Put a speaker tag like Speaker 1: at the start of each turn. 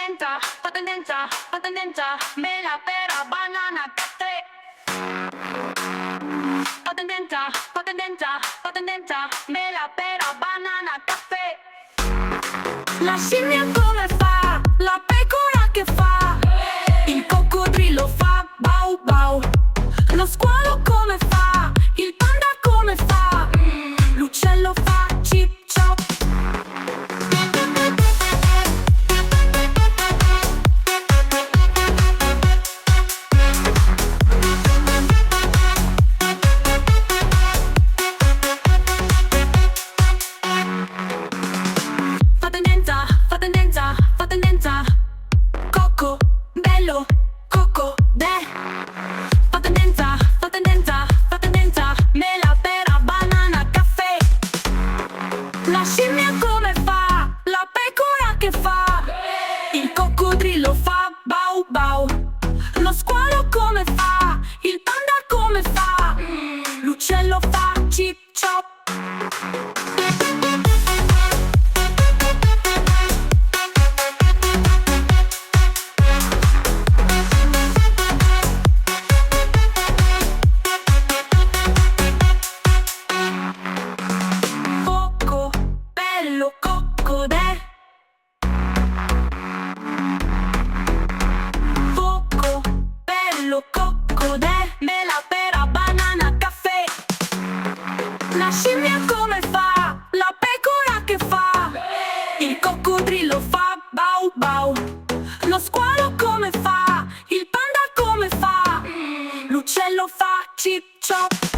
Speaker 1: Patenenta, patenenta, patenenta, mela, pera, banana, caffè. Patenenta, patenenta, patenenta, mela, pera, banana, caffè. La scimmia come fa? La pecora che fa? Il coccodrillo fa bau bau. Lo squalo come fa? Il panda come fa? L'uccello fa cip ciop. Patenenta, patenenta, patenenta, cocco, bello, cocco, de. Patenenta, patenenta, patenenta, mela, pera, banana, caffè. La scimmia come fa? La pecora che fa? Il coccodrillo fa bau bau. Lo squalo come fa? Il panda come fa? L'uccello fa cip ciop. Cocco, bello, coccodè. Cocco, bello, coccodè. Mela, pera, banana, caffè. La scimmia come fa? La pecora che fa? Il coccodrillo fa bau bau. Lo squalo come fa? Il panda come fa? L'uccello fa cip ciop.